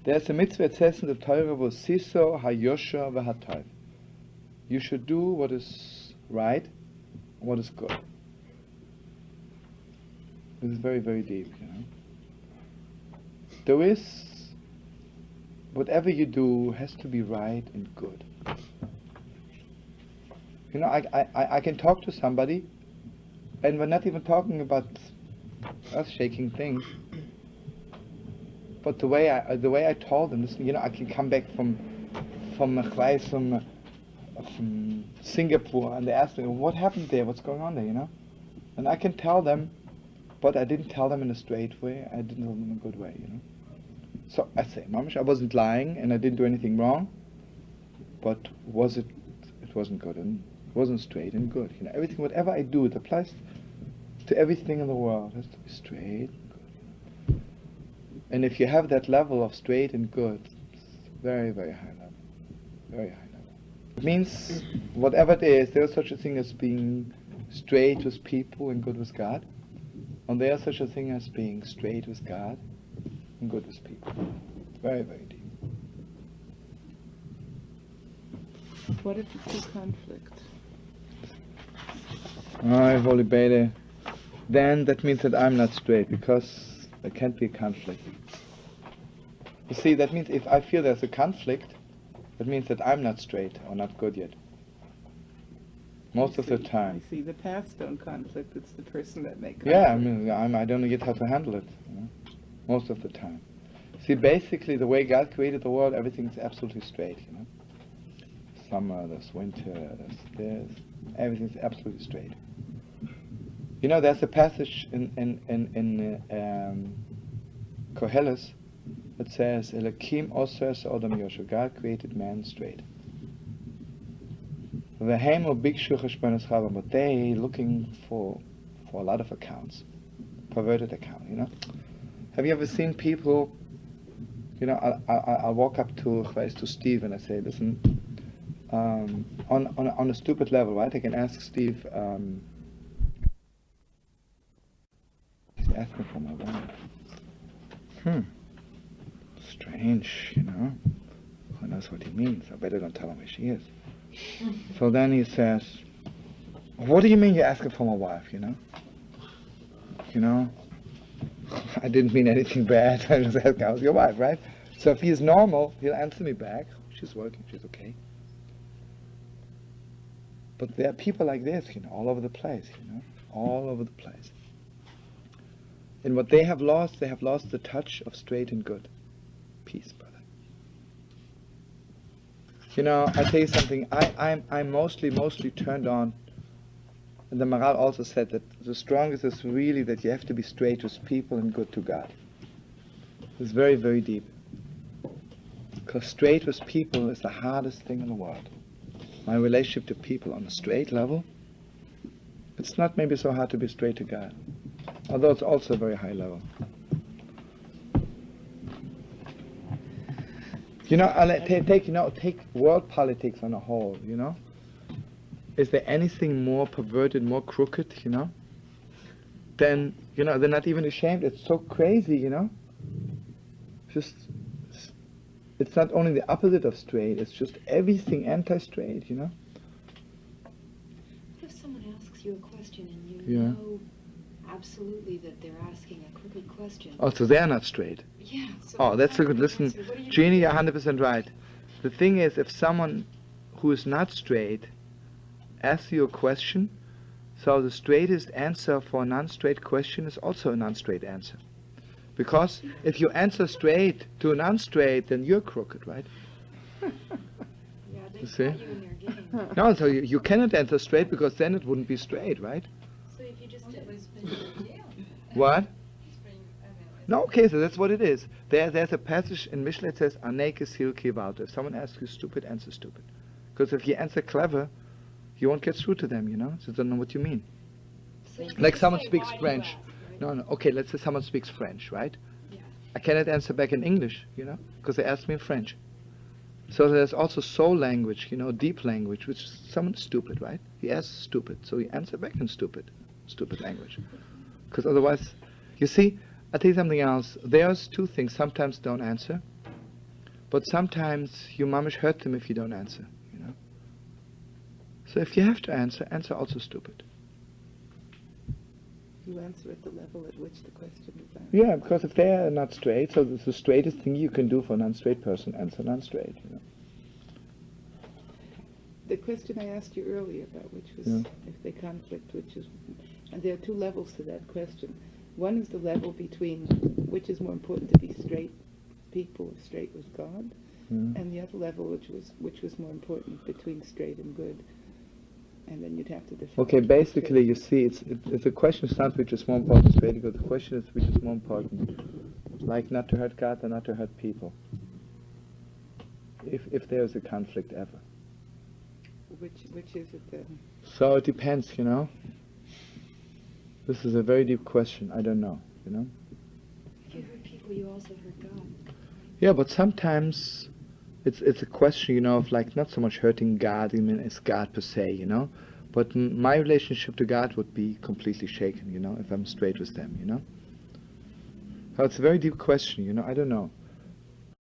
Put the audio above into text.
There's a mitzvah, it says in the Torah, Siso hayosha v'hatov. You should do what is right, what is good. This is very, very deep, you know. There is, whatever you do has to be right and good. You know, I can talk to somebody, and we're not even talking about earth-shaking things. But the way I told them, listen, you know, I can come back from Singapore, and they ask me, what happened there? What's going on there? You know, and I can tell them, but I didn't tell them in a straight way. I didn't tell them in a good way. You know. So I say, Mamish, I wasn't lying, and I didn't do anything wrong. But was it? It wasn't good, and it wasn't straight and good. You know, everything, whatever I do, it applies to everything in the world. It has to be straight. And if you have that level of straight and good, it's very, very high level. Very high level. It means, whatever it is, there is such a thing as being straight with people and good with God. And there is such a thing as being straight with God and good with people. Very, very deep. What if it's a conflict? Then that means that I'm not straight, because there can't be a conflict. You see, that means if I feel there's a conflict, that means that I'm not straight or not good yet. Most of the time. I see, the paths don't conflict, it's the person that makes conflict. Yeah, I mean, I don't know yet how to handle it. You know? Most of the time. See, basically, the way God created the world, everything's absolutely straight. You know, summer, there's winter, there's this, everything's absolutely straight. You know, there's a passage in Koheles that says, "Elokim osers odam yosher." God created man straight. V'heimu bikshu cheshbonos chava, but they looking for a lot of accounts, perverted account. You know, have you ever seen people? You know, I walk up to Steve and I say, listen, on a stupid level, right? I can ask Steve. He's asking for my wife. Strange, you know. Who knows what he means? I better don't tell him where she is. So then he says, what do you mean you're asking for my wife, you know? You know, I didn't mean anything bad. I just asked, how's your wife, right? So if he's normal, he'll answer me back. She's working, she's okay. But there are people like this, you know, all over the place, you know, all over the place. And what they have lost the touch of straight and good. Peace, brother. You know, I tell you something, I'm mostly turned on, and the Maharal also said that the strongest is really that you have to be straight with people and good to God. It's very, very deep. Because straight with people is the hardest thing in the world. My relationship to people on a straight level, it's not maybe so hard to be straight to God. Although it's also a very high level. You know, take world politics on a whole, you know. Is there anything more perverted, more crooked, you know? Then, you know, they're not even ashamed. It's so crazy, you know. It's not only the opposite of straight, it's just everything anti-straight, you know. If someone asks you a question and you know absolutely that they're asking a crooked question. Oh, so they're not straight. Yeah. So oh, that's a good, listen, Jeannie, you're 100% right. The thing is, if someone who is not straight asks you a question, so the straightest answer for a non-straight question is also a non-straight answer. Because if you answer straight to a non-straight, then you're crooked, right? Yeah, they you see? got you in their game. No, so you cannot answer straight, because then it wouldn't be straight, right? So if you just What? No, okay, so that's what it is. There's a passage in MISHLEI that says, Aneke sil kivalta. If someone asks you stupid, answer stupid. Because if you answer clever, you won't get through to them, you know? So they don't know what you mean. So like someone speaks French. No, okay, let's say someone speaks French, right? Yeah. I cannot answer back in English, you know, because they asked me in French. So there's also soul language, you know, deep language, which is someone stupid, right? He asks stupid, so you answer back in stupid language. Because otherwise, you see, I'll tell you something else. There's two things. Sometimes don't answer, But sometimes you mamish hurt them if you don't answer, you know. So if you have to answer, answer also stupid. You answer at the level at which the question is asked. Yeah, because if they are not straight, so the straightest thing you can do for a non-straight person, answer non-straight, you know. The question I asked you earlier about, which was if they conflict, which is, and there are two levels to that question. One is the level between which is more important to be straight people or straight with God, and the other level which was more important between straight and good. And then you'd have to define. Okay, basically, you see, it's the question is not which is more important, straight and good. The question is which is more important, like not to hurt God or not to hurt people. If there is a conflict ever. Which is it then? So it depends, you know. This is a very deep question. I don't know, you know. If you hurt people, you also hurt God. Yeah, but sometimes it's a question, you know, of like not so much hurting God, I mean, it's God per se, you know. But my relationship to God would be completely shaken, you know, if I'm straight with them, you know. So it's a very deep question, you know. I don't know.